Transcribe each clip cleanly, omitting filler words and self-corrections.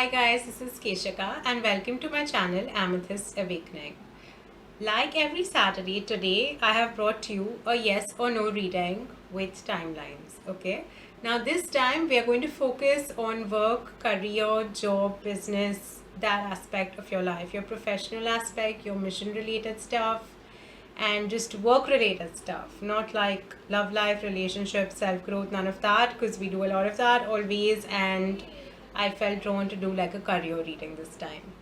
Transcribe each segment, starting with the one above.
Hi guys, this is Keshika and welcome to my channel Amethyst Awakening. Like every Saturday, today I have brought you a yes or no reading with timelines. Okay, now this time we are going to focus on work, career, job, business, that aspect of your life, your professional aspect, your mission related stuff, and just work related stuff, not like love life, relationships, self growth, none of that, because we do a lot of that always. And I felt drawn to do like a career reading this time.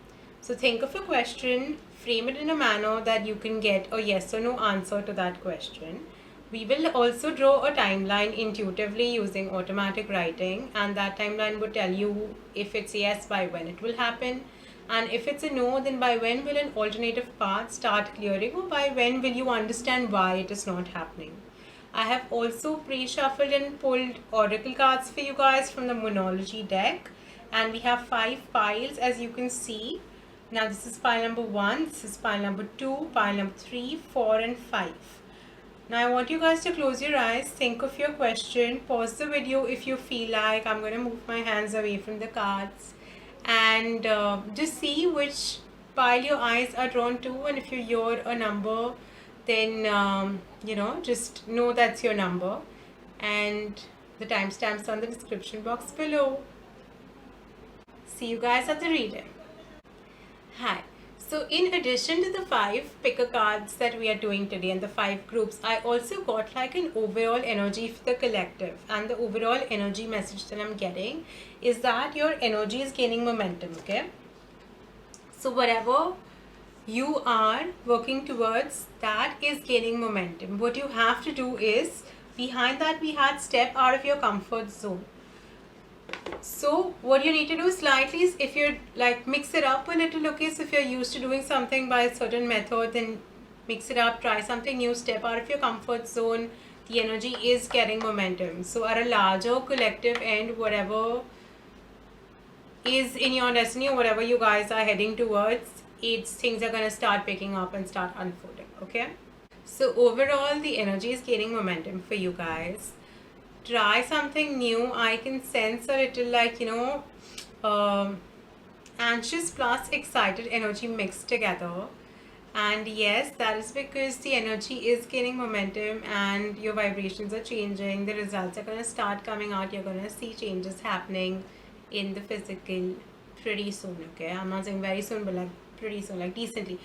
So think of a question, frame it in a manner that you can get a yes or no answer to that question. We will also draw a timeline intuitively using automatic writing, and that timeline would tell you if it's yes, by when it will happen, and if it's a no, then by when will an alternative path start clearing, or by when will you understand why it is not happening. I have also pre-shuffled and pulled oracle cards for you guys from the Moonology deck, and we have 5 piles as you can see. Now this is pile number 1, this is pile number 2, pile number 3, 4 and 5. Now I want you guys to close your eyes, think of your question, pause the video if you feel like. I'm going to move my hands away from the cards and just see which pile your eyes are drawn to, and if you hear a number, then just know that's your number, and the timestamps on the description box below. See you guys at the reading. Hi. So in addition to the 5 picker cards that we are doing today and the 5 groups, I also got like an overall energy for the collective, and the overall energy message that I'm getting is that your energy is gaining momentum, okay? So whatever you are working towards, that is gaining momentum. What you have to do is, behind that we had step out of your comfort zone. So what you need to do slightly is, if you're like, mix it up a little, okay? So if you're used to doing something by a certain method, then mix it up, try something new, step out of your comfort zone. The energy is getting momentum. So at a larger collective end, whatever is in your destiny or whatever you guys are heading towards, things are going to start picking up and start unfolding, okay? So overall the energy is gaining momentum for you guys. Try something new. I can sense a little like anxious plus excited energy mixed together, and yes, that is because the energy is gaining momentum and your vibrations are changing. The results are going to start coming out. You're going to see changes happening in the physical pretty soon, okay? I'm not saying very soon, but like pretty soon, like decently.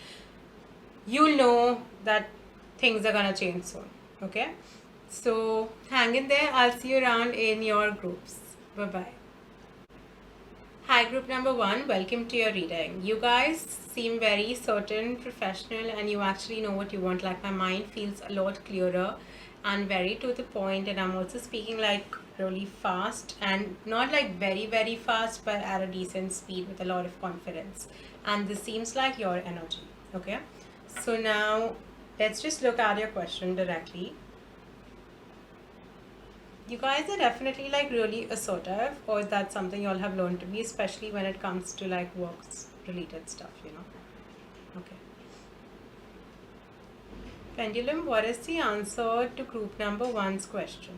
You'll know that things are going to change soon, okay? So hang in there. I'll see you around in your groups. Bye bye. Hi, group number 1. Welcome to your reading. You guys seem very certain, professional, and you actually know what you want. Like, my mind feels a lot clearer and very to the point, and I'm also speaking like really fast, and not like very very fast, but at a decent speed with a lot of confidence. And this seems like your energy, okay? So now let's just look at your question directly. You guys are definitely like really assertive, or is that something you all have learned to be, especially when it comes to like works related stuff, Okay. Pendulum, what is the answer to group number 1's question?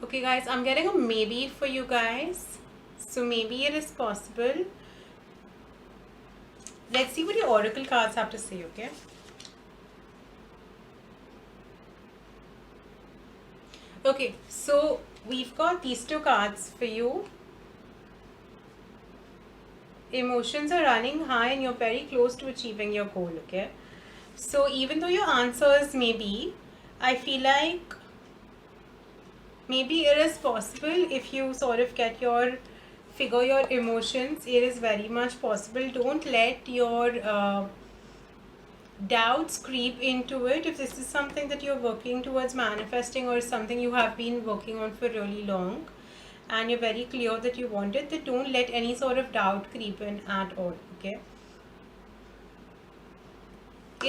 Okay guys, I'm getting a maybe for you guys. So maybe it is possible. Let's see what your oracle cards have to say, okay? Okay, so we've got these 2 cards for you. Emotions are running high and you're very close to achieving your goal, okay? So even though your answer is maybe, I feel like maybe it is possible if you sort of figure your emotions. It is very much possible. Don't let your doubts creep into it. If this is something that you're working towards manifesting, or something you have been working on for really long, and you're very clear that you want it, then don't let any sort of doubt creep in at all, okay?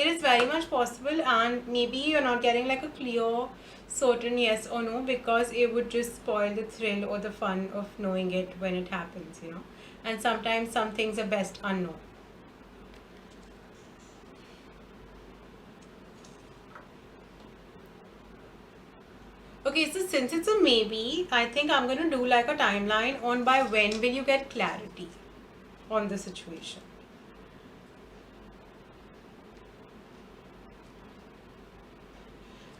it is very much possible, and maybe you're not getting like a clear certain yes or no, because it would just spoil the thrill or the fun of knowing it when it happens, you know. And sometimes some things are best unknown. Okay, so since it's a maybe, I think I'm gonna do like a timeline on by when will you get clarity on the situation.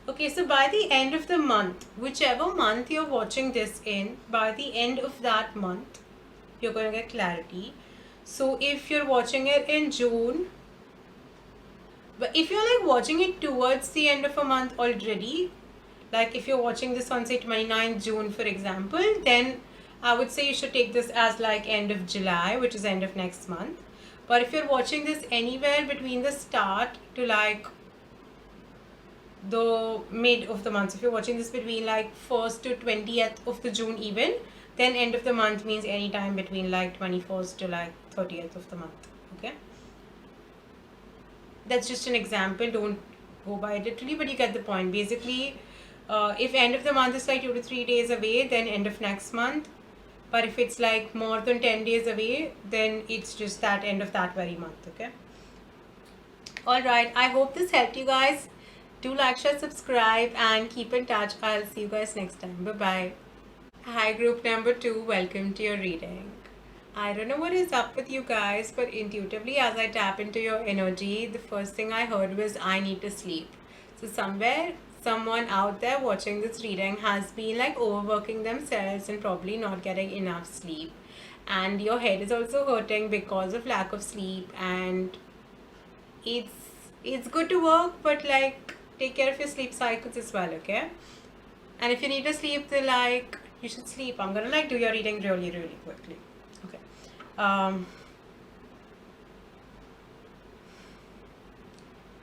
Okay, so by the end of the month, whichever month you're watching this in, by the end of that month, you're going to get clarity. So if you're watching it in June, but if you're like watching it towards the end of a month already, like if you're watching this on say 29th June, for example, then I would say you should take this as like end of July, which is end of next month. But if you're watching this anywhere between the start to like the mid of the month, so if you're watching this between like 1st to 20th of the June even, then end of the month means any time between like 21st to like 30th of the month. Okay, that's just an example, don't go by it literally, but you get the point. Basically, if end of the month is like 2 to 3 days away, then end of next month. But if it's like more than 10 days away, then it's just that end of that very month. Okay, all right, I hope this helped you guys. Do like, share, subscribe, and keep in touch. I'll see you guys next time. Bye bye. Hi, group number 2. Welcome to your reading. I don't know what is up with you guys, but intuitively, as I tap into your energy, the first thing I heard was I need to sleep. So, somewhere, someone out there watching this reading has been like overworking themselves and probably not getting enough sleep. And your head is also hurting because of lack of sleep, and it's good to work, but like take care of your sleep cycles as well, okay? And if you need to sleep, then like you should sleep. I'm gonna like do your reading really, really quickly. Okay.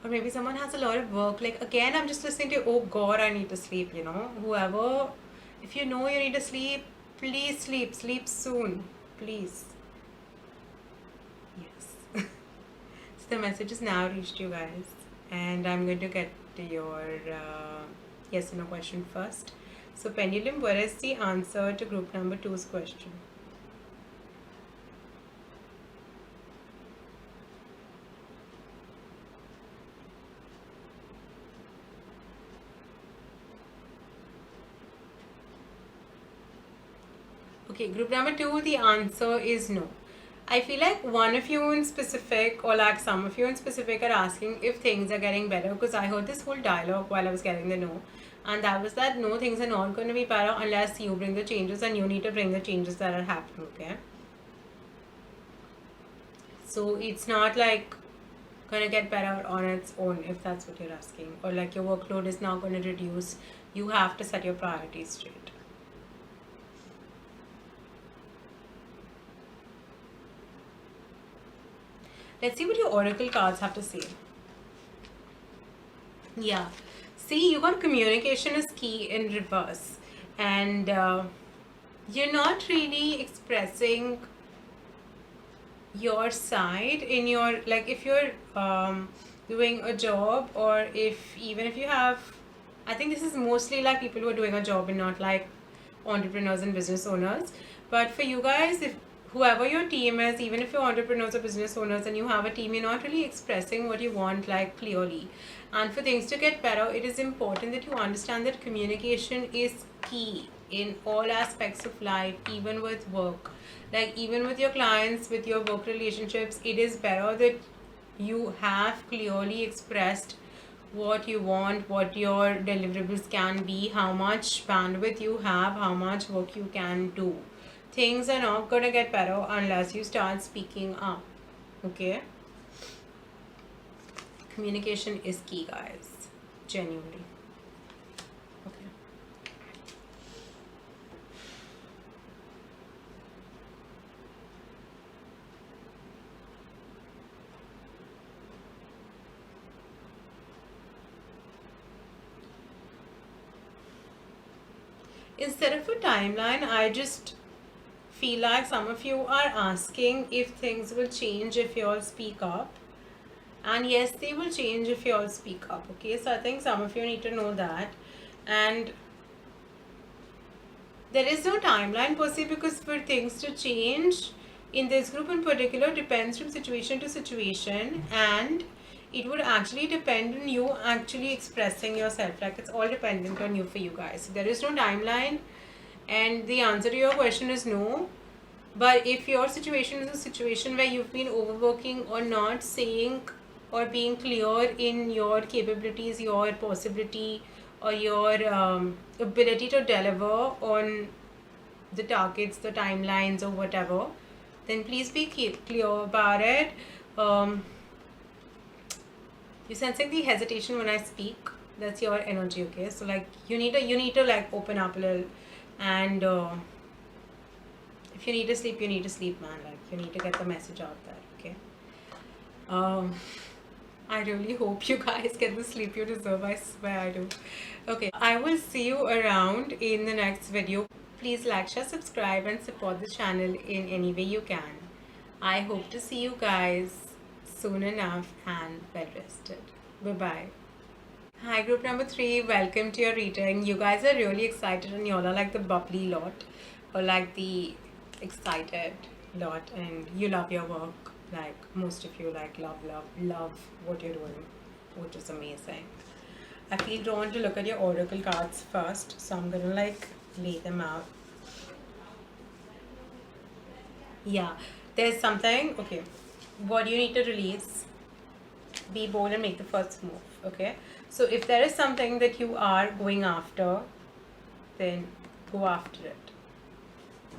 Or maybe someone has a lot of work. Like again, I'm just listening to, oh God, I need to sleep, you know. Whoever, if you know you need to sleep, please sleep. Sleep soon. Please. Yes. So the message is now reached you guys. And I'm going to get to your yes or no question first. So pendulum, what is the answer to group number 2's question? Okay, group number 2, the answer is no. I feel like one of you in specific, or like some of you in specific, are asking if things are getting better, because I heard this whole dialogue while I was getting the no, and that was that no, things are not going to be better unless you bring the changes, and you need to bring the changes that are happening, okay? So it's not like gonna get better on its own, if that's what you're asking, or like your workload is not going to reduce. You have to set your priorities straight. Let's see what your oracle cards have to say. Yeah, see, you got communication is key in reverse, and you're not really expressing your side in your, like if you're doing a job, or if even if you have, I think this is mostly like people who are doing a job and not like entrepreneurs and business owners. But for you guys, if whoever your team is, even if you're entrepreneurs or business owners and you have a team, you're not really expressing what you want like clearly. And for things to get better, it is important that you understand that communication is key in all aspects of life, even with work. Like even with your clients, with your work relationships, it is better that you have clearly expressed what you want, what your deliverables can be, how much bandwidth you have, how much work you can do. Things are not going to get better unless you start speaking up. Okay? Communication is key, guys. Genuinely. Okay. Instead of a timeline, I just feel like some of you are asking if things will change if you all speak up. and yes, they will change if you all speak up. Okay, so I think some of you need to know that. And there is no timeline per se, because for things to change in this group in particular depends from situation to situation, and it would actually depend on you actually expressing yourself. Like, it's all dependent on you for you guys. So there is no timeline, and the answer to your question is no. But if your situation is a situation where you've been overworking or not saying or being clear in your capabilities, your possibility, or your ability to deliver on the targets, the timelines, or whatever, then please be clear about it. You're sensing the hesitation when I speak. That's your energy, okay? So like you need to like open up a little, and if you need to sleep, you need to sleep, man. Like, you need to get the message out there, okay? I really hope you guys get the sleep you deserve. I swear I do. Okay, I will see you around in the next video. Please like, share, subscribe, and support the channel in any way you can. I hope to see you guys soon enough and well rested. Bye bye. Hi, group number 3. Welcome to your reading. You guys are really excited, and y'all are like the bubbly lot, or like the excited lot, and you love your work. Like, most of you like love what you're doing, which is amazing. I feel drawn to look at your oracle cards first, so I'm gonna like lay them out. Yeah, there's something. Okay, what you need to release, be bold and make the first move. Okay, so if there is something that you are going after, then go after it.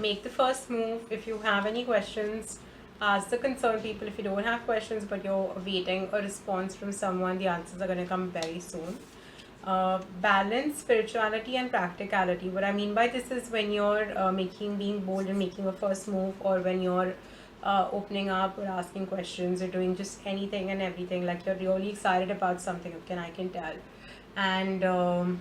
Make the first move. If you have any questions, ask the concerned people. If you don't have questions but you're waiting a response from someone, the answers are going to come very soon. Balance spirituality and practicality. What I mean by this is when you're being bold and making a first move, or when you're opening up or asking questions or doing just anything and everything, like you're really excited about something, I can tell. And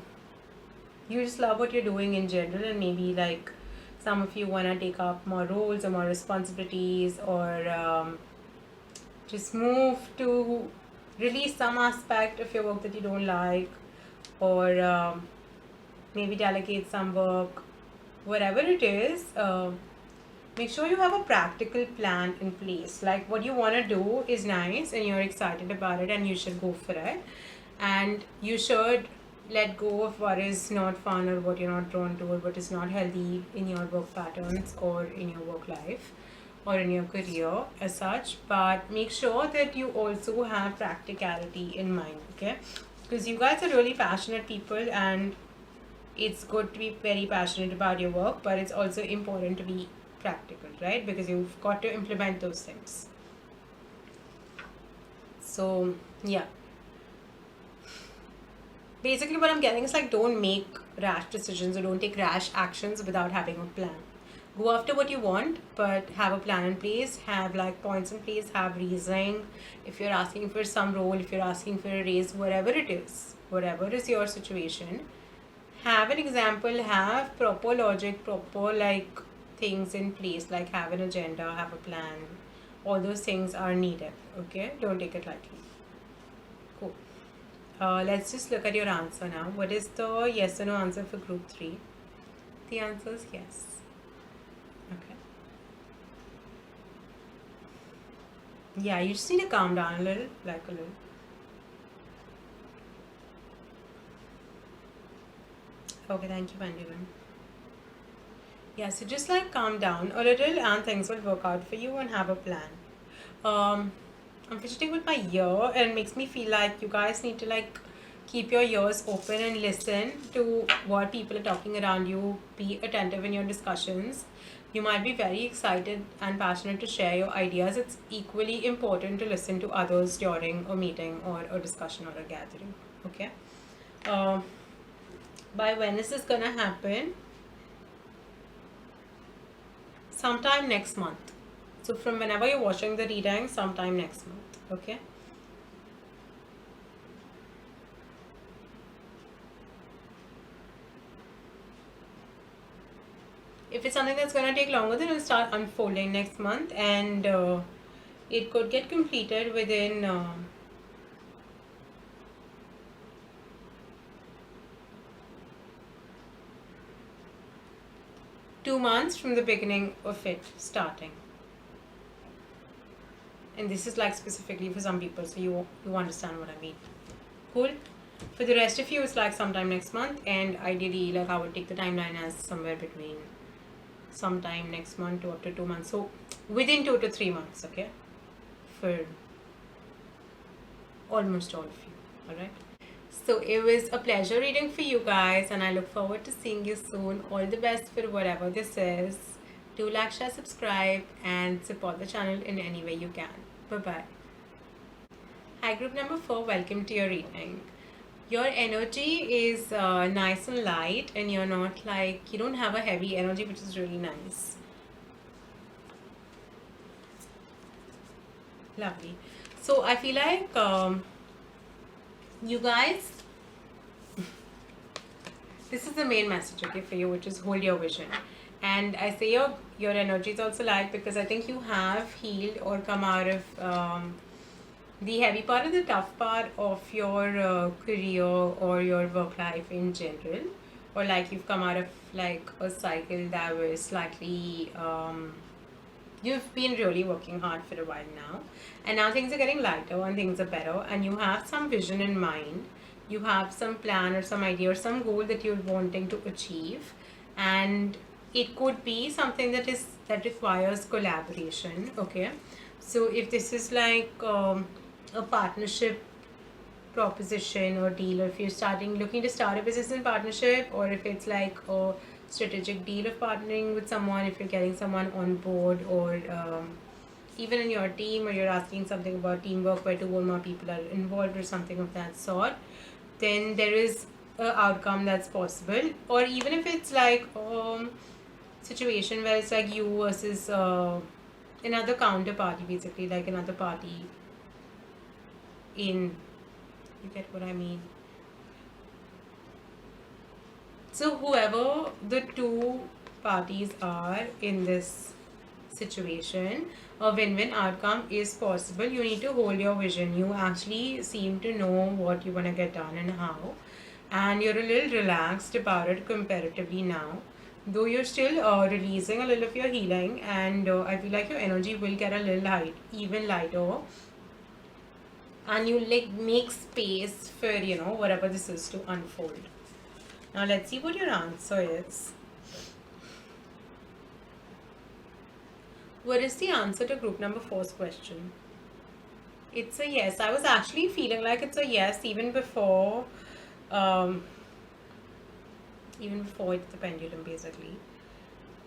you just love what you're doing in general, and maybe like some of you want to take up more roles or more responsibilities, or just move to release some aspect of your work that you don't like, or maybe delegate some work, whatever it is. Make sure you have a practical plan in place. Like, what you want to do is nice and you're excited about it, and you should go for it. And you should let go of what is not fun, or what you're not drawn to, or what is not healthy in your work patterns or in your work life or in your career as such. But make sure that you also have practicality in mind, okay? Because you guys are really passionate people, and it's good to be very passionate about your work, but it's also important to be practical, right? Because you've got to implement those things. So yeah, basically what I'm getting is like, don't make rash decisions or don't take rash actions without having a plan. Go after what you want, but have a plan in place, have like points in place, have reasoning. If you're asking for some role, if you're asking for a raise, whatever it is, whatever is your situation, have an example, have proper logic, proper like things in place, like have an agenda, have a plan. All those things are needed, okay? Don't take it lightly. Cool. Let's just look at your answer now. What is the yes or no answer for group 3? The answer is yes. Okay. Yeah, you just need to calm down a little, like a little. Okay, thank you, Pendulum. Yeah, so just like calm down a little and things will work out for you, and have a plan. I'm fidgeting with my ear, and it makes me feel like you guys need to like keep your ears open and listen to what people are talking around you. Be attentive in your discussions. You might be very excited and passionate to share your ideas. It's equally important to listen to others during a meeting or a discussion or a gathering. Okay. By when is this gonna happen? Sometime next month. So from whenever you're watching the reading, sometime next month. Okay. If it's something that's going to take longer, then it'll start unfolding next month, and it could get completed within 2 months from the beginning of it starting. And this is like specifically for some people, so you understand what I mean. Cool. For the rest of you, it's like sometime next month, and ideally, like I would take the timeline as somewhere between sometime next month to up to 2 months. So within 2 to 3 months, okay, for almost all of you. All right. So it was a pleasure reading for you guys, and I look forward to seeing you soon. All the best for whatever this is. Do like, share, subscribe, and support the channel in any way you can. Bye bye. Hi, group number 4. Welcome to your reading. Your energy is nice and light, and you're not like, you don't have a heavy energy, which is really nice. Lovely. So I feel like you guys, this is the main message, okay, for you, which is hold your vision. And I say your energy is also light because I think you have healed or come out of the heavy part of the tough part of your career or your work life in general, or like you've come out of like a cycle that was slightly you've been really working hard for a while now, and now things are getting lighter and things are better, and you have some vision in mind, you have some plan or some idea or some goal that you're wanting to achieve, and it could be something that requires collaboration. Okay, so if this is like a partnership proposition or deal, or if you're looking to start a business in partnership, or if it's like a strategic deal of partnering with someone, if you're getting someone on board, or even in your team, or you're asking something about teamwork where two or more people are involved or something of that sort, then there is a outcome that's possible. Or even if it's like situation where it's like you versus another counterparty, basically like another party in, you get what I mean? So whoever the two parties are in this situation, a win-win outcome is possible. You need to hold your vision. You actually seem to know what you want to get done and how, and you're a little relaxed about it comparatively now, though you're still releasing a little of your healing, and I feel like your energy will get a little even lighter, and you like make space for whatever this is to unfold. Now let's see what your answer is. What is the answer to group number 4's question? It's a yes. I was actually feeling like it's a yes even before it's the pendulum, basically.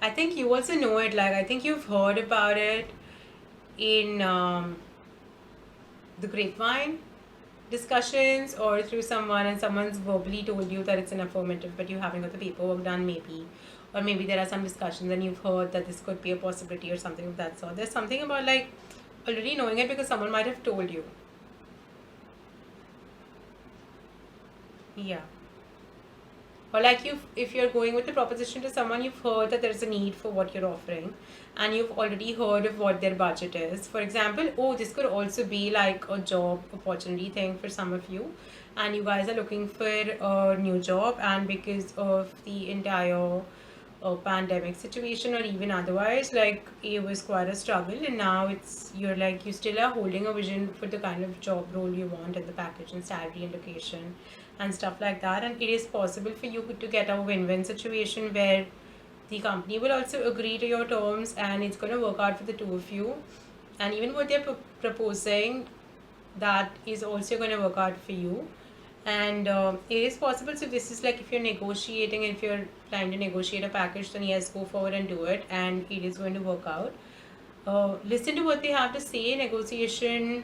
I think you also know it. Like, I think you've heard about it in the grapevine discussions, or through someone, and someone's verbally told you that it's an affirmative, but you haven't got the paperwork done, maybe. Or maybe there are some discussions and you've heard that this could be a possibility or something of that sort. There's something about like already knowing it because someone might have told you. Yeah. Or like if you're going with the proposition to someone, you've heard that there's a need for what you're offering, and you've already heard of what their budget is. For example, this could also be like a job opportunity thing for some of you, and you guys are looking for a new job, and because of the entire pandemic situation, or even otherwise, like it was quite a struggle, and now you still are holding a vision for the kind of job role you want, and the package and salary and location and stuff like that, and it is possible for you to get a win-win situation where the company will also agree to your terms, and it's going to work out for the two of you, and even what they're proposing, that is also going to work out for you. And it is possible. So this is like if you're negotiating, and if you're trying to negotiate a package, then yes, go forward and do it, and it is going to work out. Listen to what they have to say. Negotiation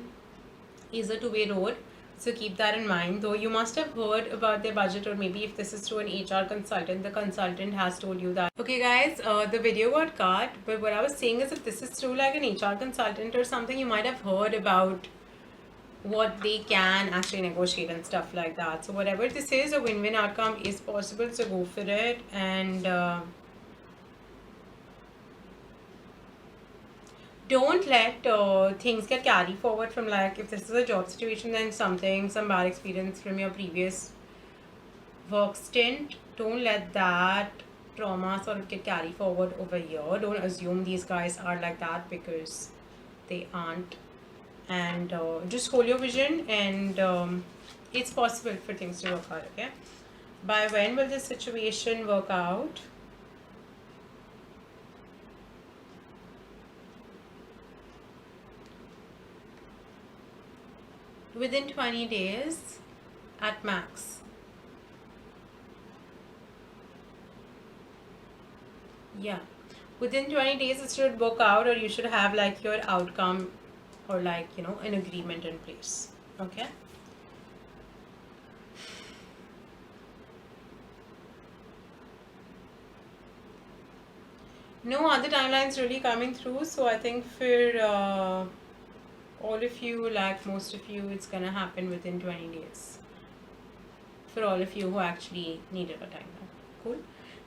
is a two-way road, so keep that in mind. Though you must have heard about their budget, or maybe if this is through an HR consultant, the consultant has told you that. Okay guys, the video got cut, but what I was saying is, if this is through like an HR consultant or something, you might have heard about what they can actually negotiate and stuff like that. So whatever this is, a win-win outcome is possible, so go for it. And don't let things get carried forward from, like, if this is a job situation, then some bad experience from your previous work stint, don't let that trauma sort of get carried forward over here. Don't assume these guys are like that, because they aren't. And just hold your vision, and it's possible for things to work out, okay? By when will this situation work out? Within 20 days at max. Yeah, within 20 days it should work out, or you should have like your outcome, or like, you know, an agreement in place, okay? No other timelines really coming through, so I think for all of you, like most of you, it's gonna happen within 20 days. For all of you who actually needed a timeline. Cool.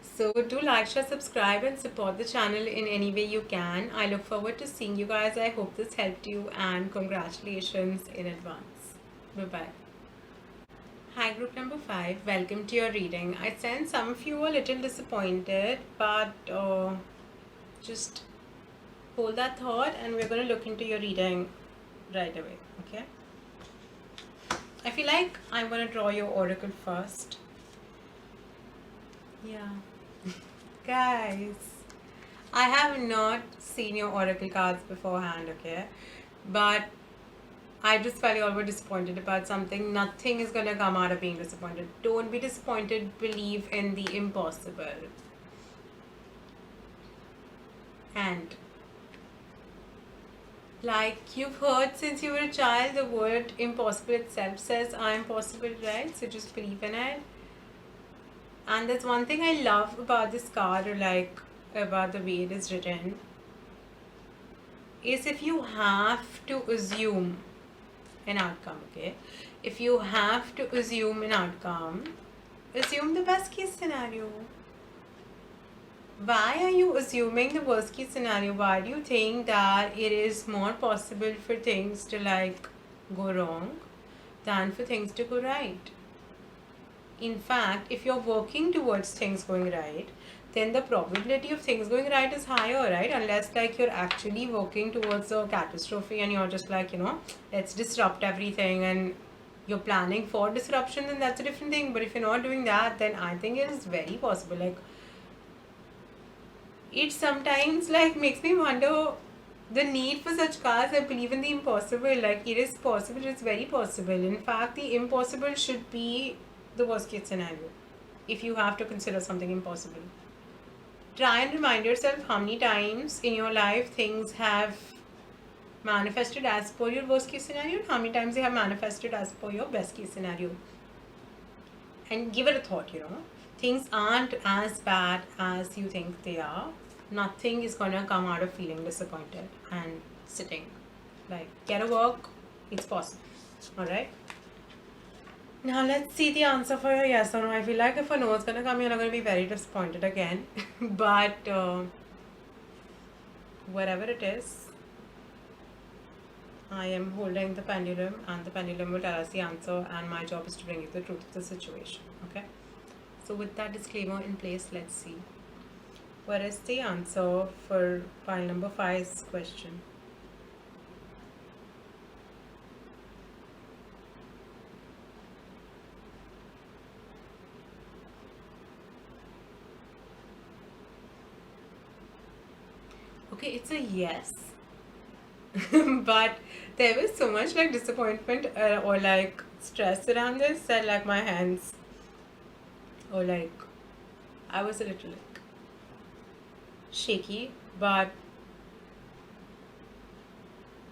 So do like, share, subscribe, and support the channel in any way you can. I look forward to seeing you guys. I hope this helped you, and congratulations in advance. Bye-bye. Hi, group number 5. Welcome to your reading. I sense some of you are a little disappointed, but just hold that thought, and we're going to look into your reading right away, okay? I feel like I'm going to draw your oracle first. Yeah. Guys, I have not seen your oracle cards beforehand, okay? But I just felt you all were disappointed about something. Nothing is gonna come out of being disappointed. Don't be disappointed. Believe in the impossible. And like you've heard since you were a child, the word impossible itself says I am possible, right? So just believe in it. And there's one thing I love about this card, or like about the way it is written, is if you have to assume an outcome, okay? If you have to assume an outcome, assume the best case scenario. Why are you assuming the worst case scenario? Why do you think that it is more possible for things to like go wrong than for things to go right? In fact, if you're working towards things going right, then the probability of things going right is higher, right? Unless like you're actually working towards a catastrophe and you're just like, you know, let's disrupt everything, and you're planning for disruption, then that's a different thing. But if you're not doing that, then I think it is very possible. Like, it sometimes like makes me wonder the need for such cards. I believe in the impossible. Like, it is possible, it's very possible. In fact, the impossible should be the worst case scenario if you have to consider something impossible. Try and remind yourself how many times in your life things have manifested as per your worst case scenario, and how many times they have manifested as per your best case scenario. And give it a thought, you know. Things aren't as bad as you think they are. Nothing is gonna come out of feeling disappointed and sitting. Like, get a work, it's possible. Alright? Now let's see the answer for your yes or no. I feel like if a no is gonna come, you're not gonna be very disappointed again. But whatever it is, I am holding the pendulum, and the pendulum will tell us the answer, and my job is to bring you the truth of the situation. Okay? So with that disclaimer in place, let's see. What is the answer for pile number 5's question? Okay, it's a yes. But there was so much like disappointment or like stress around this that like my hands, or like I was a little like shaky, but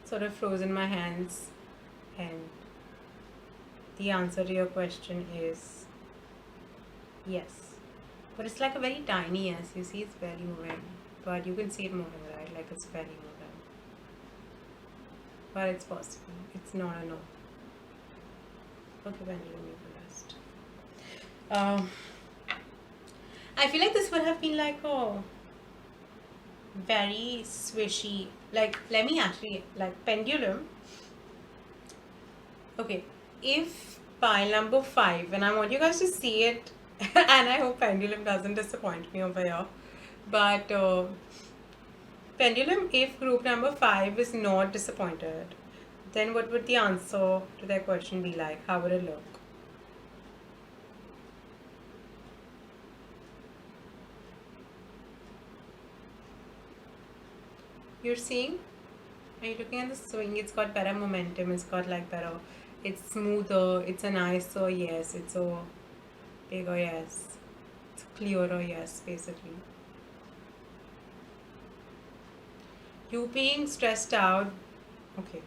sort of frozen my hands. And the answer to your question is yes. But it's like a very tiny yes. You see, it's barely moving, but you can see it moving, right? Like it's barely moving. But it's possible. It's not a no. Okay, pendulum, you go last. I feel like this would have been like a very swishy. Like, let me actually, like, pendulum. Okay, if pile number 5, and I want you guys to see it And I hope Pendulum doesn't disappoint me over here. But Pendulum, if group number 5 is not disappointed, then what would the answer to their question be like? How would it look? You're seeing? Are you looking at the swing? It's got better momentum. It's got like better. It's smoother. It's a nicer yes. It's a bigger yes. It's a clearer yes, basically. You being stressed out, okay.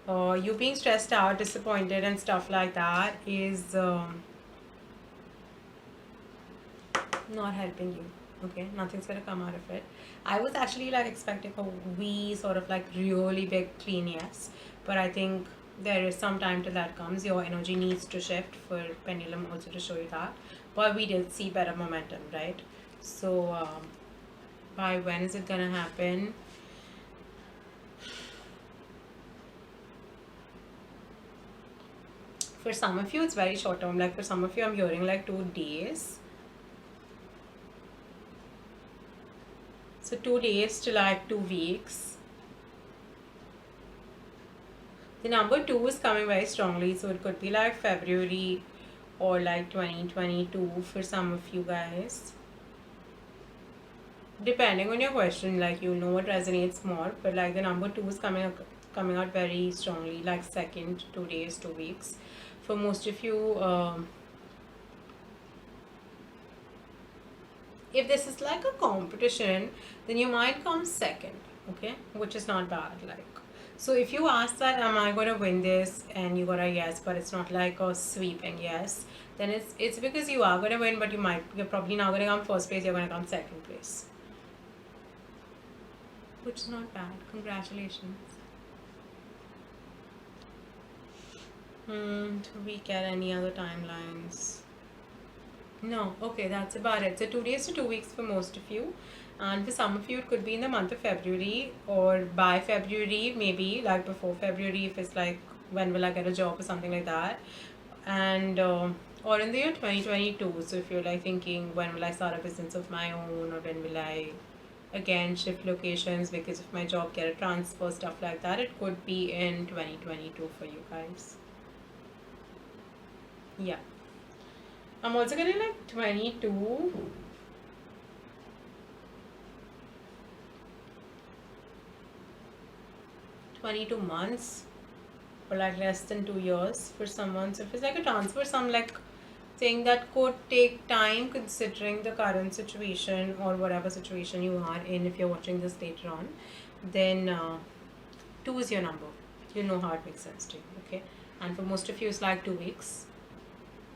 You being stressed out, disappointed, and stuff like that is not helping you. Okay, nothing's gonna come out of it. I was actually like expecting a wee sort of like really big clean yes, but I think there is some time till that comes. Your energy needs to shift for Pendulum also to show you that. But we did see better momentum, right? So by when is it gonna happen? For some of you, it's very short term. Like for some of you, I'm hearing like 2 days. So 2 days to like 2 weeks. The number 2 is coming very strongly, so it could be like February or like 2022 for some of you guys. Depending on your question, like you know what resonates more, but like the number 2 is coming out very strongly, like second 2 days, 2 weeks. For most of you, if this is like a competition, then you might come second, okay, which is not bad. Like, so if you ask that, am I going to win this, and you got a yes, but it's not like a sweeping yes, then it's because you are going to win, but you're probably not going to come first place, you're going to come second place, which is not bad. Congratulations. Do we get any other timelines? No, okay, that's about it. So 2 days to 2 weeks for most of you, and for some of you, it could be in the month of February or by February, maybe like before February, if it's like when will I get a job or something like that, and or in the year 2022. So if you're like thinking when will I start a business of my own, or when will I again shift locations because of my job, get a transfer, stuff like that, it could be in 2022 for you guys. Yeah. I'm also getting like 22 months or like less than 2 years for someone. So if it's like a transfer, some like thing that could take time considering the current situation or whatever situation you are in, if you're watching this later on, then 2 is your number. You know how it makes sense to you, okay? And for most of you, it's like 2 weeks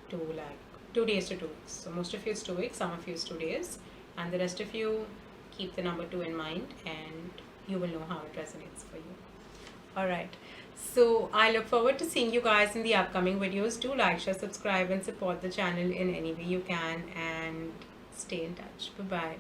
to like 2 days to 2 weeks. So most of you is 2 weeks, some of you is 2 days, and the rest of you keep the number 2 in mind, and you will know how it resonates for you. All right. So I look forward to seeing you guys in the upcoming videos. Do like, share, subscribe, and support the channel in any way you can, and stay in touch. Bye bye.